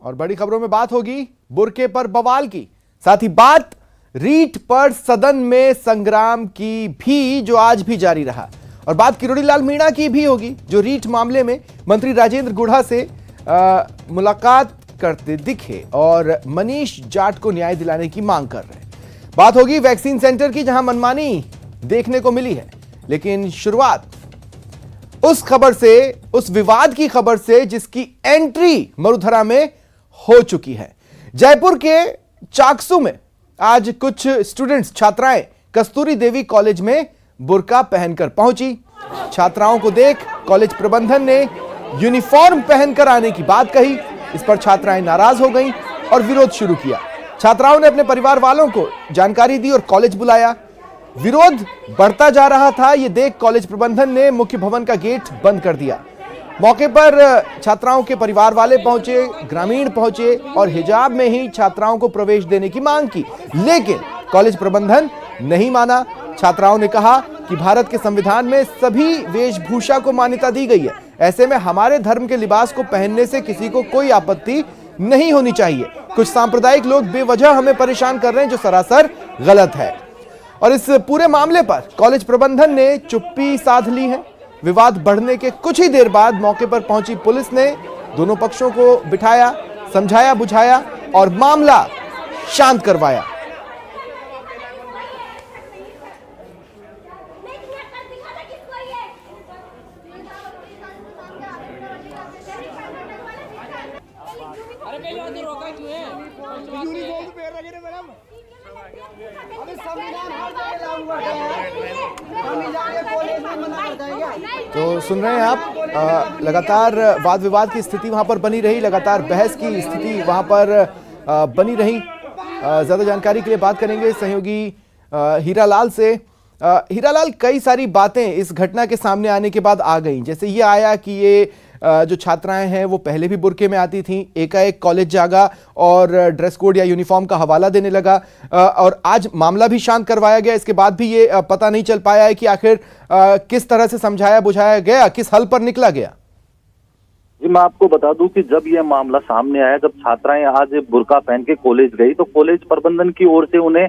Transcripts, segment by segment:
और बड़ी खबरों में बात होगी बुर्के पर बवाल की, साथ ही बात रीट पर सदन में संग्राम की भी, जो आज भी जारी रहा, और बात किरोड़ीलाल मीणा की भी होगी, जो रीट मामले में मंत्री राजेंद्र गुढ़ा से मुलाकात करते दिखे और मनीष जाट को न्याय दिलाने की मांग कर रहे हैं। बात होगी वैक्सीन सेंटर की, जहां मनमानी देखने को मिली है, लेकिन शुरुआत उस खबर से, उस विवाद की खबर से जिसकी एंट्री मरुधरा में हो चुकी है। जयपुर के चाकसू में आज कुछ स्टूडेंट्स, छात्राएं कस्तूरी देवी कॉलेज में बुर्का पहनकर पहुंची। छात्राओं को देख कॉलेज प्रबंधन ने यूनिफॉर्म पहनकर आने की बात कही। इस पर छात्राएं नाराज हो गईं और विरोध शुरू किया। छात्राओं ने अपने परिवार वालों को जानकारी दी और कॉलेज बुलाया। विरोध बढ़ता जा रहा था, यह देख कॉलेज प्रबंधन ने मुख्य भवन का गेट बंद कर दिया। मौके पर छात्राओं के परिवार वाले पहुंचे, ग्रामीण पहुंचे और हिजाब में ही छात्राओं को प्रवेश देने की मांग की, लेकिन कॉलेज प्रबंधन नहीं माना। छात्राओं ने कहा कि भारत के संविधान में सभी वेशभूषा को मान्यता दी गई है, ऐसे में हमारे धर्म के लिबास को पहनने से किसी को कोई आपत्ति नहीं होनी चाहिए। कुछ सांप्रदायिक लोग बेवजह हमें परेशान कर रहे हैं, जो सरासर गलत है। और इस पूरे मामले पर कॉलेज प्रबंधन ने चुप्पी साध ली है। विवाद बढ़ने के कुछ ही देर बाद मौके पर पहुंची पुलिस ने दोनों पक्षों को बिठाया, समझाया बुझाया और मामला शांत करवाया। तो सुन रहे हैं आप, लगातार वाद विवाद की स्थिति वहां पर बनी रही, लगातार बहस की स्थिति वहां पर बनी रही। ज्यादा जानकारी के लिए बात करेंगे सहयोगी हीरालाल से। हीरालाल, कई सारी बातें इस घटना के सामने आने के बाद आ गई, जैसे ये आया कि ये जो छात्राएं हैं वो पहले भी बुर्के में आती थीं, एकाएक कॉलेज जागा और ड्रेस कोड या यूनिफॉर्म का हवाला देने लगा, और आज मामला भी शांत करवाया गया। इसके बाद भी ये पता नहीं चल पाया है कि आखिर किस तरह से समझाया बुझाया गया, किस हल पर निकला गया। जी, मैं आपको बता दूं कि जब यह मामला सामने आया, जब छात्राएं आज बुर्का पहन के कॉलेज गई, तो कॉलेज प्रबंधन की ओर से उन्हें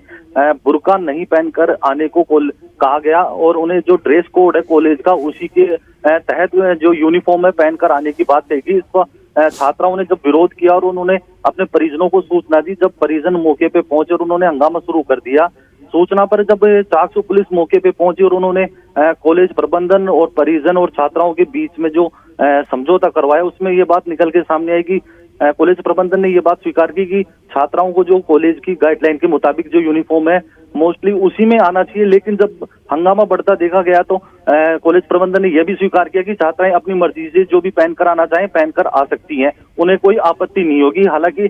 बुर्का नहीं पहनकर आने को कहा गया और उन्हें जो ड्रेस कोड है कॉलेज का, उसी के तहत जो यूनिफॉर्म है पहनकर आने की बात कही गई। इस पर छात्राओं ने जब विरोध किया और उन्होंने अपने परिजनों को सूचना दी, जब परिजन मौके पे पहुंचे और उन्होंने हंगामा शुरू कर दिया। सूचना पर जब चाकसू पुलिस मौके पे पहुंची और उन्होंने कॉलेज प्रबंधन और परिजन और छात्राओं के बीच में जो समझौता करवाया, उसमें ये बात निकल के सामने आई कि कॉलेज प्रबंधन ने ये बात स्वीकार की कि छात्राओं को जो कॉलेज की गाइडलाइन के मुताबिक जो यूनिफॉर्म है मोस्टली उसी में आना चाहिए। लेकिन जब हंगामा बढ़ता देखा गया तो कॉलेज प्रबंधन ने यह भी स्वीकार किया कि छात्राएं अपनी मर्जी से जो भी पहनकर आना चाहें पहनकर आ सकती हैं, उन्हें कोई आपत्ति नहीं होगी। हालांकि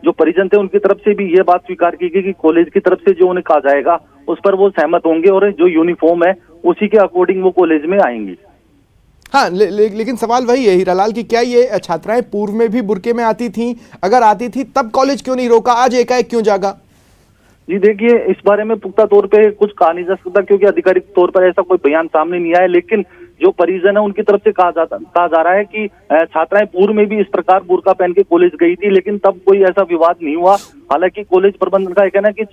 जो परिजन थे उनकी तरफ से भी ये बात स्वीकार की गई कि कॉलेज की तरफ से जो उन्हें कहा जाएगा उस पर वो सहमत होंगे और जो यूनिफॉर्म है उसी के अकॉर्डिंग वो कॉलेज में आएंगी। हाँ, लेकिन सवाल वही है हीरालाल कि क्या ये छात्राएं पूर्व में भी बुर्के में आती थीं? अगर आती थी तब कॉलेज क्यों नहीं रोका, आज एकाएक क्यों जागा? जी देखिए, इस बारे में पुख्ता तौर पे कुछ कहा नहीं जा सकता क्योंकि आधिकारिक तौर पर ऐसा कोई बयान सामने नहीं आया। लेकिन जो परिजन है उनकी तरफ से कहा जा रहा है कि छात्राएं पूर्व में भी इस प्रकार बुर्का पहन के कॉलेज गई थी, लेकिन तब कोई ऐसा विवाद नहीं हुआ। हालांकि कॉलेज प्रबंधन का कहना है कि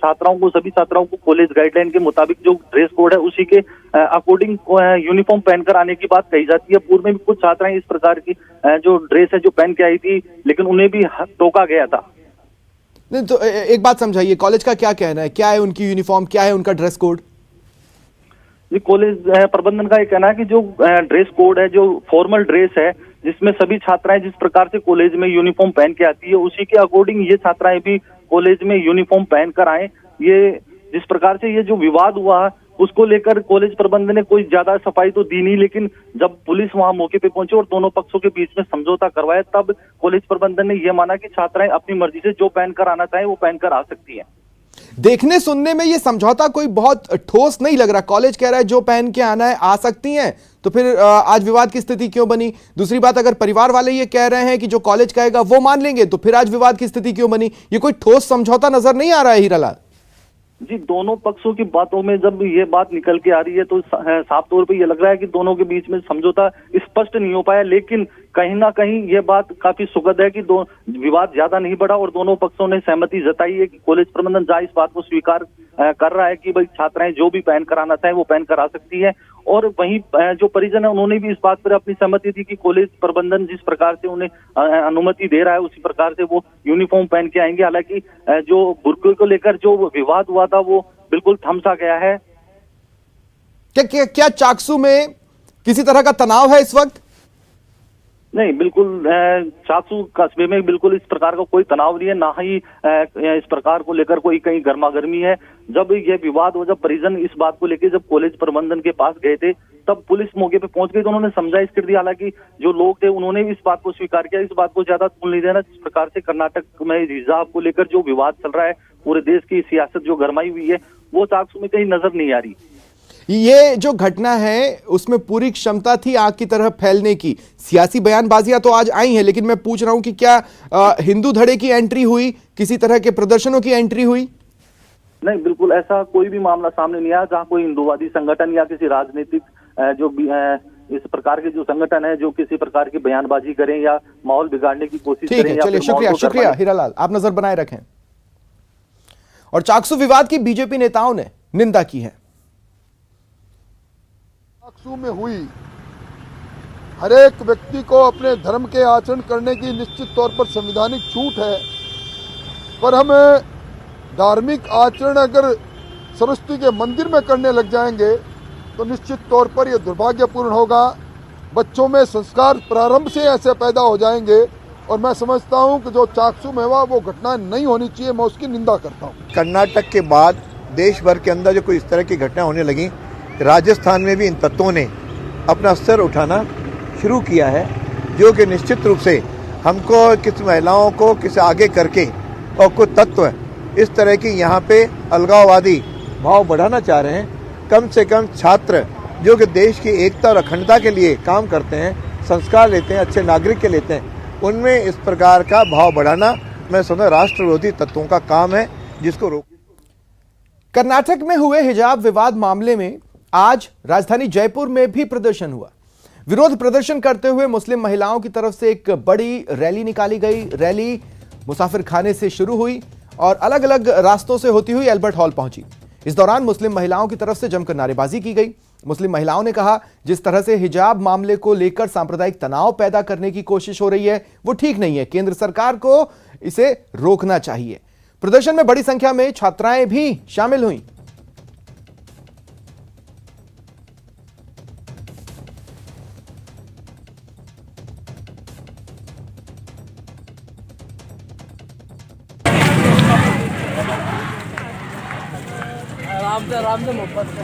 सभी छात्राओं को कॉलेज गाइडलाइन के मुताबिक जो ड्रेस कोड है उसी के अकॉर्डिंग यूनिफॉर्म पहनकर आने की बात कही जाती है। पूर्व में भी कुछ छात्राएं इस प्रकार की जो ड्रेस है जो पहन के आई थी, लेकिन उन्हें भी टोका गया था। नहीं तो एक बात समझाइए, कॉलेज का क्या कहना है, क्या है उनकी यूनिफॉर्म, क्या है उनका ड्रेस कोड? जी, कॉलेज प्रबंधन का ये कहना है कि जो ड्रेस कोड है, जो फॉर्मल ड्रेस है, जिसमें सभी छात्राएं जिस प्रकार से कॉलेज में यूनिफॉर्म पहन के आती है उसी के अकॉर्डिंग ये छात्राएं भी कॉलेज में यूनिफॉर्म पहनकर आए। ये जिस प्रकार से ये जो विवाद हुआ उसको लेकर कॉलेज प्रबंधन ने कोई ज्यादा सफाई तो दी नहीं, लेकिन जब पुलिस वहां मौके पे पहुंची और दोनों पक्षों के बीच में समझौता करवाया, तब कॉलेज प्रबंधन ने यह माना कि छात्राएं अपनी मर्जी से जो पहनकर आना चाहें वो पहनकर आ सकती हैं। देखने सुनने में ये समझौता कोई बहुत ठोस नहीं लग रहा। कॉलेज कह रहा है जो पहन के आना है आ सकती हैं, तो फिर आज विवाद की स्थिति क्यों बनी? दूसरी बात, अगर परिवार वाले ये कह रहे हैं कि जो कॉलेज कहेगा वो मान लेंगे, तो फिर आज विवाद की स्थिति क्यों बनी? ये कोई ठोस समझौता नजर नहीं आ रहा है हीरालाल। जी, दोनों पक्षों की बातों में जब ये बात निकल के आ रही है तो साफ तौर पे ये लग रहा है कि दोनों के बीच में समझौता स्पष्ट नहीं हो पाया, लेकिन कहीं ना कहीं ये बात काफी सुखद है कि विवाद ज्यादा नहीं बढ़ा और दोनों पक्षों ने सहमति जताई है कि कॉलेज प्रबंधन जहाँ इस बात को स्वीकार कर रहा है कि भाई छात्राएं जो भी पहन कर आना चाहे वो पहन कर आ सकती है, और वहीं जो परिजन है उन्होंने भी इस बात पर अपनी सहमति दी कि कॉलेज प्रबंधन जिस प्रकार से उन्हें अनुमति दे रहा है उसी प्रकार से वो यूनिफॉर्म पहन के आएंगे। हालांकि जो बुर्के को लेकर जो विवाद हुआ था वो बिल्कुल थम सा गया है। क्या चाकसू में किसी तरह का तनाव है इस वक्त? नहीं, बिल्कुल चाकसू कस्बे में बिल्कुल इस प्रकार का कोई तनाव नहीं है, ना ही इस प्रकार को लेकर कोई कहीं गर्मा गर्मी है। जब ये विवाद हो, जब परिजन इस बात को लेकर जब कॉलेज प्रबंधन के पास गए थे तब पुलिस मौके पे पहुंच गई तो उन्होंने समझाइश कर दी। हालांकि जो लोग थे उन्होंने भी इस बात को स्वीकार किया, इस बात को ज्यादा तूल नहीं देना। जिस प्रकार से कर्नाटक में हिजाब को लेकर जो विवाद चल रहा है, पूरे देश की सियासत जो गरमाई हुई है वो चाकसू में कहीं नजर नहीं आ रही। ये जो घटना है उसमें पूरी क्षमता थी आग की तरह फैलने की। सियासी बयानबाजियां तो आज आई हैं, लेकिन मैं पूछ रहा हूं कि क्या हिंदू धड़े की एंट्री हुई, किसी तरह के प्रदर्शनों की एंट्री हुई? नहीं, बिल्कुल ऐसा कोई भी मामला सामने नहीं आया जहां कोई हिंदूवादी संगठन या किसी राजनीतिक जो इस प्रकार के जो संगठन है जो किसी प्रकार की बयानबाजी करें या माहौल बिगाड़ने की कोशिश करें। चलिए, शुक्रिया हीरालाल, आप नजर बनाए रखें। और चाकसू विवाद की बीजेपी नेताओं ने निंदा की है। चाकसू में हुई हर एक व्यक्ति को अपने धर्म के आचरण करने की निश्चित तौर पर संवैधानिक छूट है, पर हम धार्मिक आचरण अगर सरस्वती के मंदिर में करने लग जाएंगे तो निश्चित तौर पर यह दुर्भाग्यपूर्ण होगा। बच्चों में संस्कार प्रारंभ से ऐसे पैदा हो जाएंगे और मैं समझता हूं कि जो चाकसू में हुआ वो घटना नहीं होनी चाहिए, मैं उसकी निंदा करता हूं। कर्नाटक के बाद देश भर के अंदर जो कोई इस तरह की घटना होने लगी, राजस्थान में भी इन तत्वों ने अपना स्तर उठाना शुरू किया है, जो कि निश्चित रूप से हमको किस महिलाओं को किस आगे करके और कुछ तत्व इस तरह की यहाँ पे अलगाववादी भाव बढ़ाना चाह रहे हैं। कम से कम छात्र जो कि देश की एकता और अखंडता के लिए काम करते हैं, संस्कार लेते हैं, अच्छे नागरिक के लेते हैं, उनमें इस प्रकार का भाव बढ़ाना मैं समझता राष्ट्र विरोधी तत्वों का काम है, जिसको रोक। कर्नाटक में हुए हिजाब विवाद मामले में आज राजधानी जयपुर में भी प्रदर्शन हुआ। विरोध प्रदर्शन करते हुए मुस्लिम महिलाओं की तरफ से एक बड़ी रैली निकाली गई। रैली मुसाफिर खाने से शुरू हुई और अलग अलग रास्तों से होती हुई एल्बर्ट हॉल पहुंची। इस दौरान मुस्लिम महिलाओं की तरफ से जमकर नारेबाजी की गई। मुस्लिम महिलाओं ने कहा, जिस तरह से हिजाब मामले को लेकर सांप्रदायिक तनाव पैदा करने की कोशिश हो रही है वो ठीक नहीं है, केंद्र सरकार को इसे रोकना चाहिए। प्रदर्शन में बड़ी संख्या में छात्राएं भी शामिल हुईं। आराम से मोहब्बत से।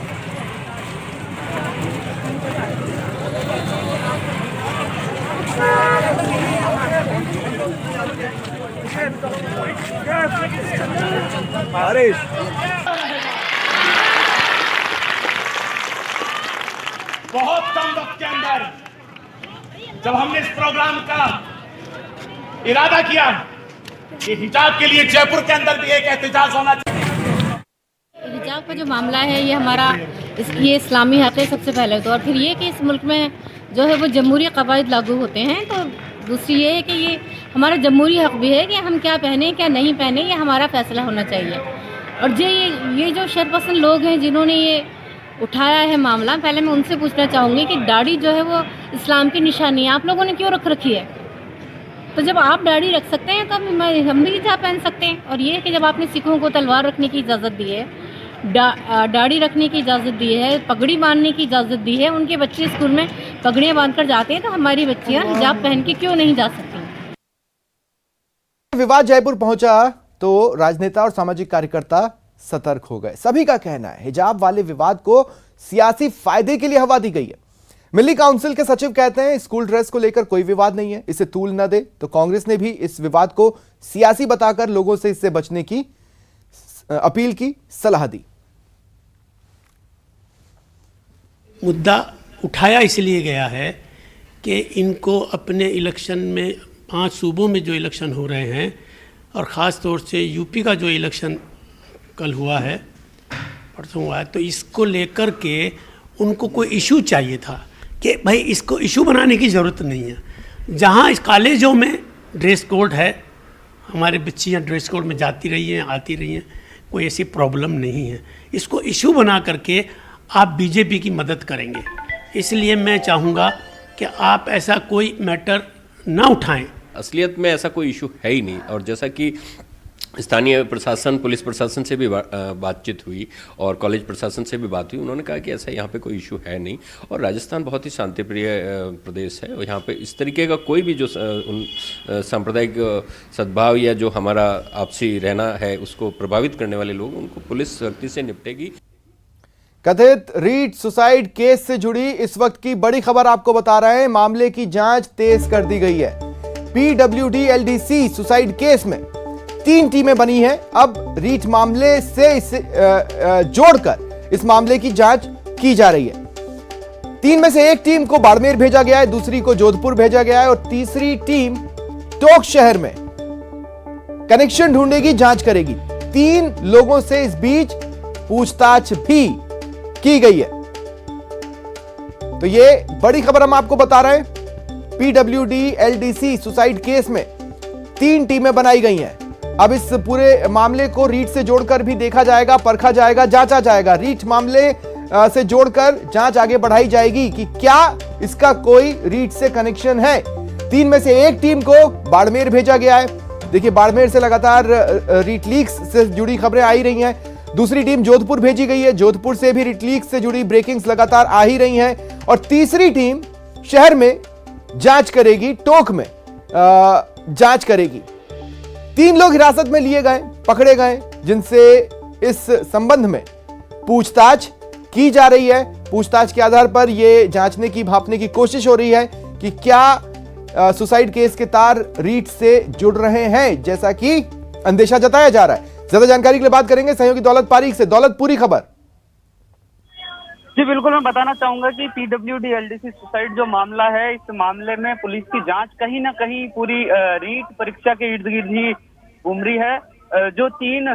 बहुत कम वक्त के अंदर जब हमने इस प्रोग्राम का इरादा किया कि हिजाब के लिए जयपुर के अंदर भी एक एहतजाज होना चाहिए। हिजाब का जो मामला है ये हमारा ये इस्लामी हक है सबसे पहले तो, और फिर ये कि इस मुल्क में जो है वो जमहूरी कवायद लागू होते हैं, तो दूसरी ये है कि ये हमारा जमहूरी हक भी है कि हम क्या पहने क्या नहीं पहने, ये हमारा फैसला होना चाहिए। और ये जो शरपसंद लोग हैं जिन्होंने ये उठाया है मामला, पहले मैं उनसे पूछना चाहूँगी कि दाढ़ी जो है वो इस्लाम की निशानी है, आप लोगों ने क्यों रख रखी है? तो जब आप दाढ़ी रख सकते हैं तो हम भी हिजाब पहन सकते हैं। और ये कि जब आपने सिखों को तलवार रखने की इजाज़त दी है, दाढ़ी रखने की इजाज़त दी है, पगड़ी बांधने की इजाज़त दी है, उनके बच्चे स्कूल में पगड़ियाँ बांधकर जाते हैं, तो हमारी बच्चियाँ हिजाब पहन के क्यों नहीं जा सकती? विवाद जयपुर पहुंचा तो राजनेता और सामाजिक कार्यकर्ता सतर्क हो गए। सभी का कहना है हिजाब वाले विवाद को सियासी फायदे के लिए हवा दी गई है। मिली काउंसिल के सचिव कहते हैं स्कूल ड्रेस को लेकर कोई विवाद नहीं है, इसे तूल न दे। तो कांग्रेस ने भी इस विवाद को सियासी बताकर लोगों से इससे बचने की अपील की सलाह दी। मुद्दा उठाया इसलिए गया है कि इनको अपने इलेक्शन में 5 सूबों में जो इलेक्शन हो रहे हैं और ख़ास तौर से यूपी का जो इलेक्शन कल हुआ है परसों हुआ है, तो इसको लेकर के उनको कोई इशू चाहिए था कि भाई इसको इशू बनाने की ज़रूरत नहीं है। जहाँ इस कॉलेजों में ड्रेस कोड है, हमारे बच्चियाँ ड्रेस कोड में जाती रही हैं, आती रही हैं, कोई ऐसी प्रॉब्लम नहीं है। इसको इशू बना करके आप बीजेपी की मदद करेंगे, इसलिए मैं चाहूँगा कि आप ऐसा कोई मैटर ना उठाएं। असलियत में ऐसा कोई इशू है ही नहीं। और जैसा कि स्थानीय प्रशासन, पुलिस प्रशासन से भी बातचीत हुई और कॉलेज प्रशासन से भी बात हुई, उन्होंने कहा कि ऐसा यहाँ पे कोई इशू है नहीं। और राजस्थान बहुत ही शांतिप्रिय प्रदेश है और यहाँ पे इस तरीके का कोई भी जो सांप्रदायिक सद्भाव या जो हमारा आपसी रहना है उसको प्रभावित करने वाले लोग, उनको पुलिस सख्ती से निपटेगी। कथित रीट सुसाइड केस से जुड़ी इस वक्त की बड़ी खबर आपको बता रहे हैं। मामले की जांच तेज कर दी गई है। पीडब्ल्यूडी एलडीसी सुसाइड केस में 3 टीमें बनी हैं। अब रीट मामले से इसे जोड़कर इस मामले की जांच की जा रही है। 3 में से एक टीम को बाड़मेर भेजा गया है, दूसरी को जोधपुर भेजा गया है और तीसरी टीम टोंक शहर में कनेक्शन ढूंढेगी, जांच करेगी। 3 लोगों से इस बीच पूछताछ भी की गई है। तो ये बड़ी खबर हम आपको बता रहे हैं। पीडब्ल्यूडी एलडीसी सुसाइड केस में 3 टीमें बनाई गई हैं। अब इस पूरे मामले को रीट से जोड़कर भी देखा जाएगा, परखा जाएगा, जांचा जाएगा। रीट मामले से जोड़कर जांच आगे बढ़ाई जाएगी कि क्या इसका कोई रीट से कनेक्शन है। 3 में से एक टीम को बाड़मेर भेजा गया है। देखिए, बाड़मेर से लगातार रीट लीक्स से जुड़ी खबरें आ ही रही हैं। दूसरी टीम जोधपुर भेजी गई है। जोधपुर से भी रीट लीक्स से जुड़ी ब्रेकिंग्स लगातार आ ही रही हैं। और तीसरी टीम शहर में जांच करेगी, टोंक में जांच करेगी। 3 लोग हिरासत में लिए गए, पकड़े गए, जिनसे इस संबंध में पूछताछ की जा रही है। पूछताछ के आधार पर यह जांचने की, भांपने की कोशिश हो रही है कि क्या सुसाइड केस के तार रीट से जुड़ रहे हैं, जैसा कि अंदेशा जताया जा रहा है। ज्यादा जानकारी के लिए बात करेंगे सहयोगी दौलत पारीख से। दौलत, पूरी खबर। जी बिल्कुल, मैं बताना चाहूंगा कि पीडब्ल्यूडी एलडीसी सुसाइड जो मामला है, इस मामले में पुलिस की जांच कहीं ना कहीं पूरी रीट परीक्षा के इर्द गिर्द ही घूम रही है। जो 3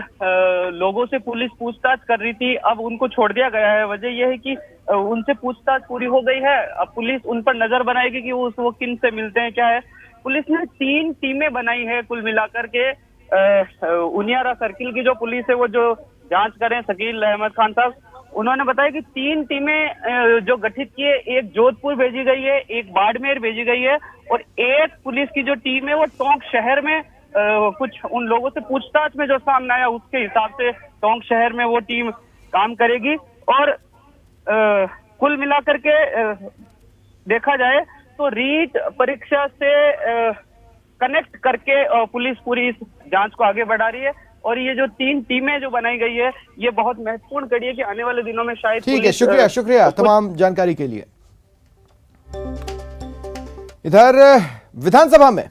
लोगों से पुलिस पूछताछ कर रही थी, अब उनको छोड़ दिया गया है। वजह यह है कि उनसे पूछताछ पूरी हो गई है। अब पुलिस उन पर नजर बनाएगी कि वो किन से मिलते हैं, क्या है। पुलिस ने 3 टीमें बनाई है कुल मिलाकर के। उनियारा सर्किल की जो पुलिस है, वो जो जांच करें, शकील अहमद खान साहब, उन्होंने बताया कि 3 टीमें जो गठित की है, एक जोधपुर भेजी गई है, एक बाड़मेर भेजी गई है और एक पुलिस की जो टीम है वो टोंक शहर में कुछ उन लोगों से पूछताछ में जो सामने आया उसके हिसाब से टोंक शहर में वो टीम काम करेगी। और कुल मिलाकर के देखा जाए तो रीट परीक्षा से कनेक्ट करके पुलिस पूरी इस जांच को आगे बढ़ा रही है। और ये जो 3 टीमें जो बनाई गई है, ये बहुत महत्वपूर्ण कड़ी है कि आने वाले दिनों में शायद। ठीक है, शुक्रिया तमाम जानकारी के लिए। इधर विधानसभा में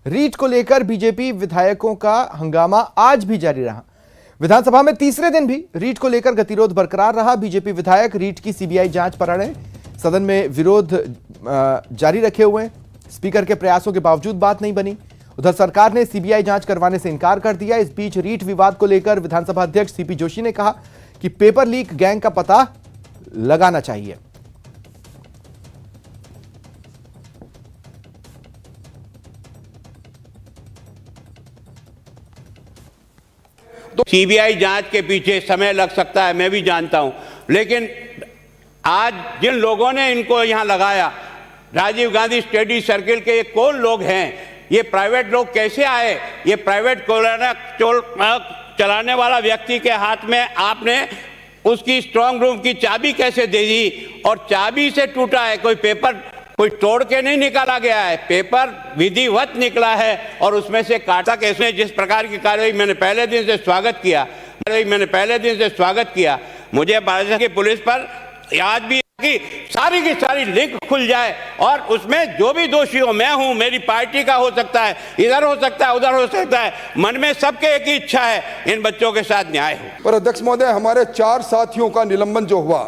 रीट को लेकर बीजेपी विधायकों का हंगामा आज भी जारी रहा। विधानसभा में तीसरे दिन भी रीट को लेकर गतिरोध बरकरार रहा। बीजेपी विधायक रीट की सीबीआई जांच पर अड़े, सदन में विरोध जारी रखे हुए। स्पीकर के प्रयासों के बावजूद बात नहीं बनी। उधर सरकार ने सीबीआई जांच करवाने से इनकार कर दिया। इस बीच रीट विवाद को लेकर विधानसभा अध्यक्ष सीपी जोशी ने कहा कि पेपर लीक गैंग का पता लगाना चाहिए। तो सीबीआई जांच के पीछे समय लग सकता है, मैं भी जानता हूं, लेकिन आज जिन लोगों ने इनको यहां लगाया, राजीव गांधी स्टडी सर्किल के ये कौन लोग हैं, ये प्राइवेट लोग कैसे आए, ये प्राइवेट चलाने वाला व्यक्ति के हाथ में आपने उसकी स्ट्रांग रूम की चाबी कैसे दे दी, और चाबी से टूटा है, कोई पेपर कोई तोड़ के नहीं निकाला गया है, पेपर विधिवत निकला है और उसमें से काटा कैसे। जिस प्रकार की कार्रवाई मैंने पहले दिन से स्वागत किया, मुझे भारत की पुलिस पर आज भी की सारी लिंक खुल जाए और उसमें जो भी दोषी हो, मैं हूं, मेरी पार्टी का हो सकता है, इधर हो सकता है, उधर हो सकता है, मन में सबके एक ही इच्छा है, इन बच्चों के साथ न्याय हो। पर अध्यक्ष महोदय, हमारे 4 साथियों का निलंबन जो हुआ,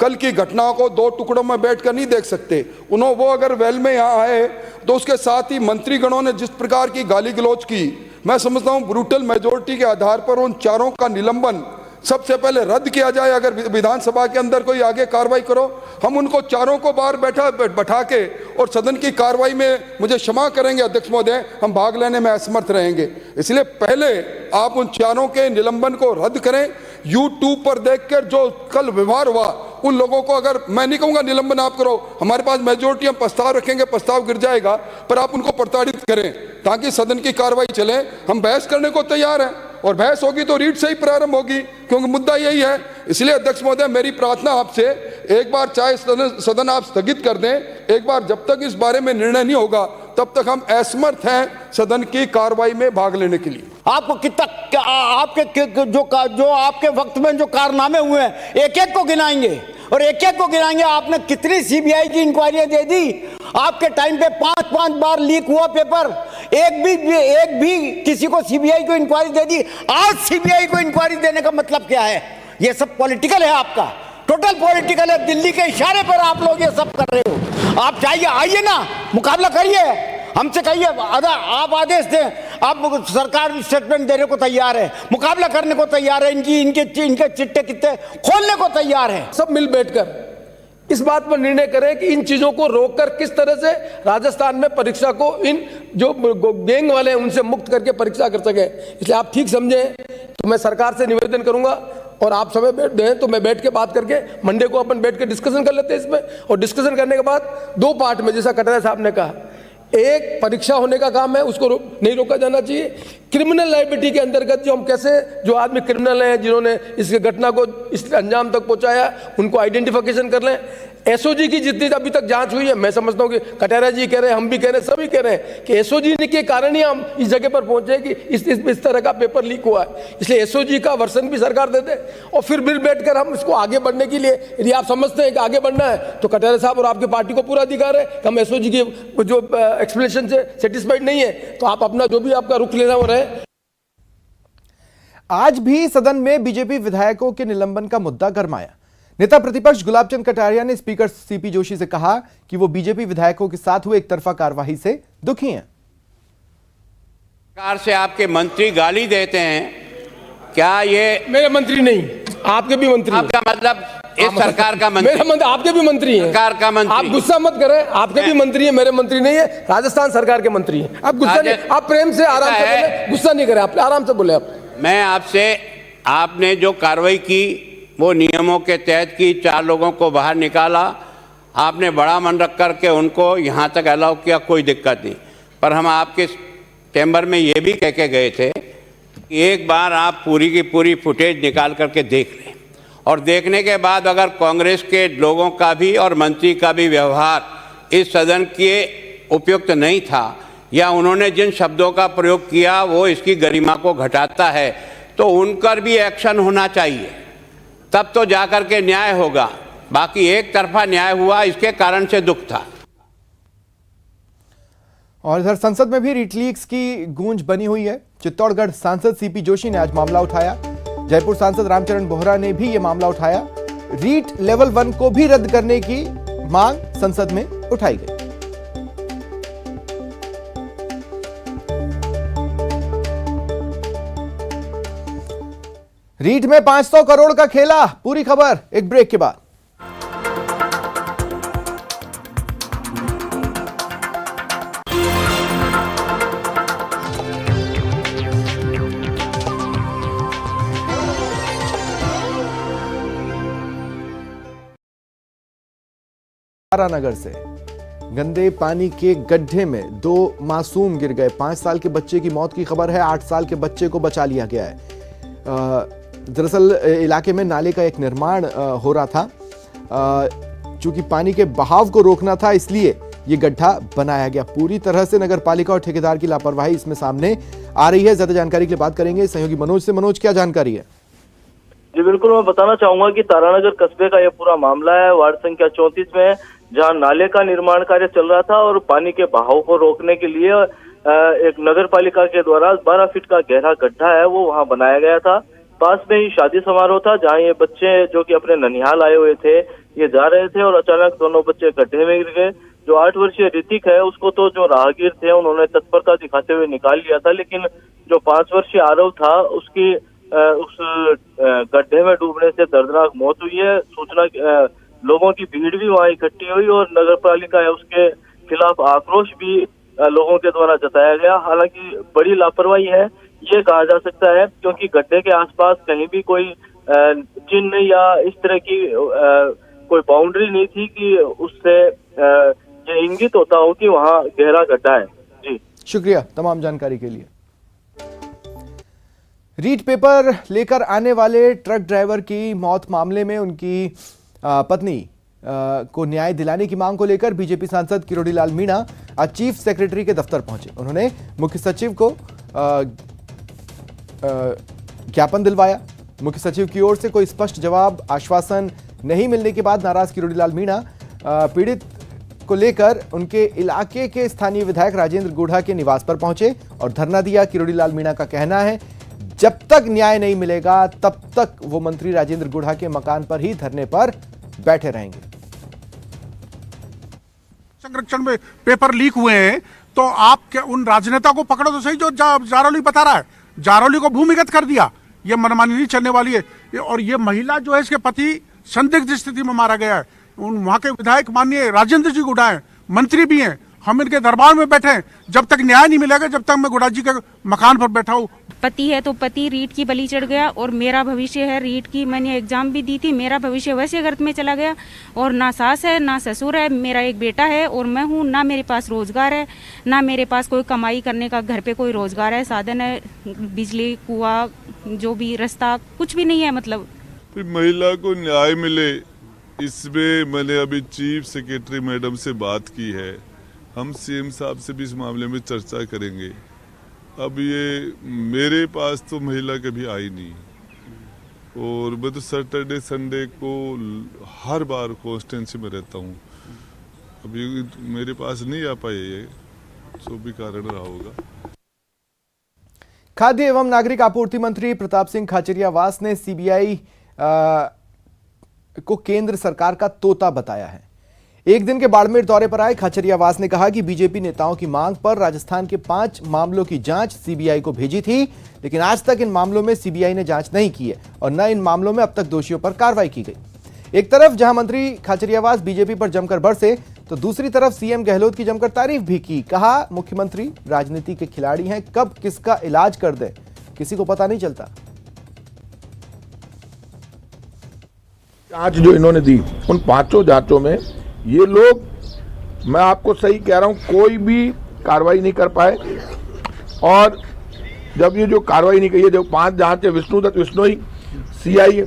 कल की घटनाओं को 2 टुकड़ों में बैठकर नहीं देख सकते। वो अगर वेल में यहाँ आए तो उसके साथ ही मंत्रीगणों ने जिस प्रकार की गाली गलौज की, मैं समझता हूँ ब्रूटल मेजोरिटी के आधार पर उन 4 का निलंबन सबसे पहले रद्द किया जाए। अगर विधानसभा के अंदर कोई आगे कार्रवाई करो, हम उनको चारों को बाहर बैठा के और सदन की कार्रवाई में, मुझे क्षमा करेंगे अध्यक्ष महोदय, हम भाग लेने में असमर्थ रहेंगे। इसलिए पहले आप उन चारों के निलंबन को रद्द करें। यूट्यूब पर देखकर जो कल व्यवहार हुआ, उन लोगों को, अगर मैं नहीं कहूंगा निलंबन आप करो, हमारे पास मेजोरिटी, हम प्रस्ताव रखेंगे, प्रस्ताव गिर जाएगा, पर आप उनको प्रताड़ित करें ताकि सदन की कार्रवाई चले। हम बहस करने को तैयार हैं और बहस होगी तो रीट से ही प्रारंभ होगी, क्योंकि मुद्दा यही है। इसलिए अध्यक्ष महोदय, मेरी प्रार्थना आपसे, एक बार चाहे सदन आप स्थगित कर दें, एक बार जब तक इस बारे में निर्णय नहीं होगा तब तक हम असमर्थ हैं सदन की कार्रवाई में भाग लेने के लिए। आपको कितना आपके जो आपके वक्त में जो कारनामे हुए हैं, एक एक को गिनाएंगे और एक एक को गिनाएंगे। आपने कितनी सीबीआई की इंक्वायरी दे दी? आपके टाइम पे 5-5 बार लीक हुआ पेपर, एक भी किसी को सीबीआई को इंक्वायरी दे दी। आज सीबीआई को इंक्वायरी देने का मतलब क्या है? ये सब पॉलिटिकल है, आपका टोटल पॉलिटिकल है। दिल्ली के इशारे पर आप लोग ये सब कर रहे हो। आप चाहिए आइए ना, मुकाबला करिए, हमसे कहिए, आप आदेश दें। आप सरकार स्टेटमेंट देने को तैयार है, मुकाबला करने को तैयार है, इनके चिट्टे कितने खोलने को तैयार है। सब मिल बैठकर इस बात पर निर्णय करें कि इन चीजों को रोककर किस तरह से राजस्थान में परीक्षा को इन जो गैंग वाले हैं उनसे मुक्त करके परीक्षा कर सके। इसलिए आप ठीक समझें तो मैं सरकार से निवेदन करूंगा, और आप समय बैठ दें तो मैं बैठ के बात करके मंडे को अपन बैठ के डिस्कशन कर लेते हैं इसमें। और डिस्कशन करने के बाद 2 पार्ट में, जैसा कटारिया साहब ने कहा, एक परीक्षा होने का काम है, उसको नहीं रोका जाना चाहिए। क्रिमिनल लाइबिलिटी के अंतर्गत जो हम कैसे, जो आदमी क्रिमिनल हैं जिन्होंने इस घटना को इस अंजाम तक पहुंचाया, उनको आइडेंटिफिकेशन कर लें। एसओजी की जितनी अभी तक जांच हुई है, मैं समझता हूँ कि कटारिया जी कह रहे हैं, हम भी कह रहे हैं, सभी कह रहे हैं कि एसओजी के कारण ही हम इस जगह पर पहुंचे कि इस तरह का पेपर लीक हुआ है। इसलिए एसओजी का वर्सन भी सरकार दे दे और फिर मिल बैठकर हम इसको आगे बढ़ने के लिए, यदि आप समझते हैं कि आगे बढ़ना है तो कटारिया साहब और आपकी पार्टी को पूरा अधिकार है कि हम एसओजी की जो एक्सप्लेनेशन से सेटिस्फाइड नहीं है तो आप अपना जो भी आपका रुख लेना हो रहे। आज भी सदन में बीजेपी विधायकों के निलंबन का मुद्दा गरमाया। नेता प्रतिपक्ष गुलाबचंद कटारिया ने स्पीकर सीपी जोशी से कहा कि वो बीजेपी विधायकों के साथ हुए एकतरफा कार्रवाई से दुखी हैं। सरकार से आपके मंत्री गाली देते हैं, क्या ये मेरे मंत्री नहीं, आपके भी मंत्री, आपका मतलब इस सरकार का मंत्री, मेरा मंत्री, आपके भी मंत्री हैं, सरकार का मंत्री। आप गुस्सा मत करें, आपके भी मंत्री हैं, मेरे मंत्री नहीं है, राजस्थान सरकार के मंत्री हैं। आप गुस्सा नहीं, आप प्रेम से आराम से बोले, गुस्सा नहीं करें, आप आराम से बोले। आप मैं आपसे, आपने जो कार्रवाई की वो नियमों के तहत की, 4 लोगों को बाहर निकाला, आपने बड़ा मन रख करके उनको यहाँ तक अलाउ किया, कोई दिक्कत नहीं। पर हम आपके चैम्बर में ये भी कह के गए थे कि एक बार आप पूरी की पूरी फुटेज निकाल करके देख लें, और देखने के बाद अगर कांग्रेस के लोगों का भी और मंत्री का भी व्यवहार इस सदन के उपयुक्त नहीं था, या उन्होंने जिन शब्दों का प्रयोग किया वो इसकी गरिमा को घटाता है, तो उन पर भी एक्शन होना चाहिए, तब तो जाकर के न्याय होगा। बाकी एक तरफा न्याय हुआ, इसके कारण से दुख था। और इधर संसद में भी रीट लीक्स की गूंज बनी हुई है। चित्तौड़गढ़ सांसद सीपी जोशी ने आज मामला उठाया। जयपुर सांसद रामचरण बोहरा ने भी यह मामला उठाया। रीट लेवल 1 को भी रद्द करने की मांग संसद में उठाई गई। रीट में 500 करोड़ का खेला, पूरी खबर एक ब्रेक के बाद। नगर से गंदे पानी के गड्ढे में 2 मासूम गिर गए। 5 साल के बच्चे की मौत की खबर है। 8 साल के बच्चे को बचा लिया गया है। दरअसल इलाके में नाले का एक निर्माण हो रहा था। चूंकि पानी के बहाव को रोकना था, इसलिए ये गड्ढा बनाया गया। पूरी तरह से नगर पालिका और ठेकेदार की लापरवाही इसमें सामने आ रही है। ज्यादा जानकारी के लिए बात करेंगे सहयोगी मनोज से। मनोज, क्या जानकारी है? जी बिल्कुल, मैं बताना चाहूंगा कि तारानगर कस्बे का यह पूरा मामला है। वार्ड संख्या 34 में जहां नाले का निर्माण कार्य चल रहा था और पानी के बहाव को रोकने के लिए एक नगर पालिका के द्वारा 12 फीट का गहरा गड्ढा है वो वहां बनाया गया था। पास में ही शादी समारोह था जहां ये बच्चे जो कि अपने ननिहाल आए हुए थे, ये जा रहे थे और अचानक दोनों बच्चे गड्ढे में गिर गए। जो 8 वर्षीय ऋतिक है उसको तो जो राहगीर थे उन्होंने तत्परता दिखाते हुए निकाल लिया था, लेकिन जो 5 वर्षीय आरव था उसकी उस गड्ढे में डूबने से दर्दनाक मौत हुई है। सूचना लोगों की भीड़ भी वहां इकट्ठी हुई और नगर पालिका है उसके खिलाफ आक्रोश भी लोगों के द्वारा जताया गया। हालांकि बड़ी लापरवाही है ये कहा जा सकता है, क्योंकि गड्ढे के आसपास कहीं भी कोई चिन्ह या इस तरह की कोई बाउंड्री नहीं थी कि उससे ये इंगित होता हो कि वहाँ गहरा गड्ढा है। जी शुक्रिया तमाम जानकारी के लिए। रीट पेपर लेकर आने वाले ट्रक ड्राइवर की मौत मामले में उनकी पत्नी को न्याय दिलाने की मांग को लेकर बीजेपी सांसद किरोड़ी लाल मीणा आज चीफ सेक्रेटरी के दफ्तर पहुंचे। उन्होंने मुख्य सचिव को ज्ञापन दिलवाया। मुख्य सचिव की ओर से कोई स्पष्ट जवाब आश्वासन नहीं मिलने के बाद नाराज किरोड़ी लाल मीणा पीड़ित को लेकर उनके इलाके के स्थानीय विधायक राजेंद्र गुढ़ा के निवास पर पहुंचे और धरना दिया। किरोड़ी लाल मीणा का कहना है जब तक न्याय नहीं मिलेगा तब तक वो मंत्री राजेंद्र गुढ़ा के मकान पर ही धरने पर बैठे रहेंगे। संरक्षण में पेपर लीक हुए हैं तो आप क्या उन राजनेता को पकड़ो तो सही जो जारौली बता रहा है। जारौली को भूमिगत कर दिया, ये मनमानी नहीं चलने वाली है। और ये महिला जो है इसके पति संदिग्ध स्थिति में मारा गया है। वहां के विधायक माननीय राजेंद्र जी गुढ़ा है, मंत्री भी हैं, हम इनके दरबार में बैठे हैं। जब तक न्याय नहीं मिलेगा जब तक मैं गुढ़ा जी के मकान पर बैठा हूँ। पति है तो पति रीट की बलि चढ़ गया और मेरा भविष्य है रीट की, मैंने एग्जाम भी दी थी, मेरा भविष्य वैसे गर्त में चला गया। और ना सास है ना ससुर है, मेरा एक बेटा है और मैं हूँ, ना मेरे पास रोजगार है, ना मेरे पास कोई कमाई करने का घर पे कोई रोजगार है, साधन है, बिजली, कुआं, जो भी रास्ता कुछ भी नहीं है। मतलब महिला को न्याय मिले इसमें मैंने अभी चीफ सेक्रेटरी मैडम से बात की है। हम सीएम साहब से भी इस मामले में चर्चा करेंगे। अब ये मेरे पास तो महिला कभी आई नहीं और मैं तो सैटरडे संडे को हर बार कॉन्स्टिट्यूंसी में रहता हूँ। अभी मेरे पास नहीं आ पाए, ये जो भी कारण रहा होगा। खाद्य एवं नागरिक आपूर्ति मंत्री प्रताप सिंह खाचरियावास ने सीबीआई को केंद्र सरकार का तोता बताया है। एक दिन के बाड़मेर दौरे पर आए खाचरियावास ने कहा कि बीजेपी नेताओं की मांग पर राजस्थान के 5 मामलों की जांच सीबीआई को भेजी थी, लेकिन आज तक इन मामलों में सीबीआई ने जांच नहीं की है और न इन मामलों में अब तक दोषियों पर कार्रवाई की गई। एक तरफ जहां मंत्री खाचरियावास बीजेपी पर जमकर बरसे तो दूसरी तरफ सीएम गहलोत की जमकर तारीफ भी की। कहा मुख्यमंत्री राजनीति के खिलाड़ी हैं, कब किसका इलाज कर दे किसी को पता नहीं चलता। जांच जो इन्होंने दी उन 5 जांचों में ये लोग, मैं आपको सही कह रहा हूं, कोई भी कार्रवाई नहीं कर पाए। और जब ये जो कार्रवाई नहीं की है, जो 5 जांच है, विष्णुदत्त बिश्नोई, सीआई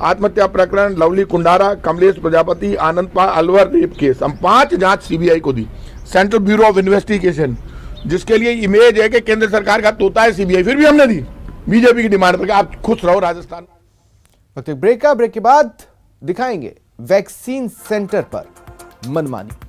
आत्महत्या प्रकरण, लवली कुंडारा, कमलेश प्रजापति, आनंद पाल अलवर रेप केस, हम 5 जांच सीबीआई को दी, सेंट्रल ब्यूरो ऑफ इन्वेस्टिगेशन, जिसके लिए इमेज है कि केंद्र सरकार का तोता है सीबीआई, फिर भी हमने दी बीजेपी की डिमांड पर। आप खुश रहो राजस्थान। वक्त ब्रेक के बाद दिखाएंगे वैक्सीन सेंटर पर मनमानी।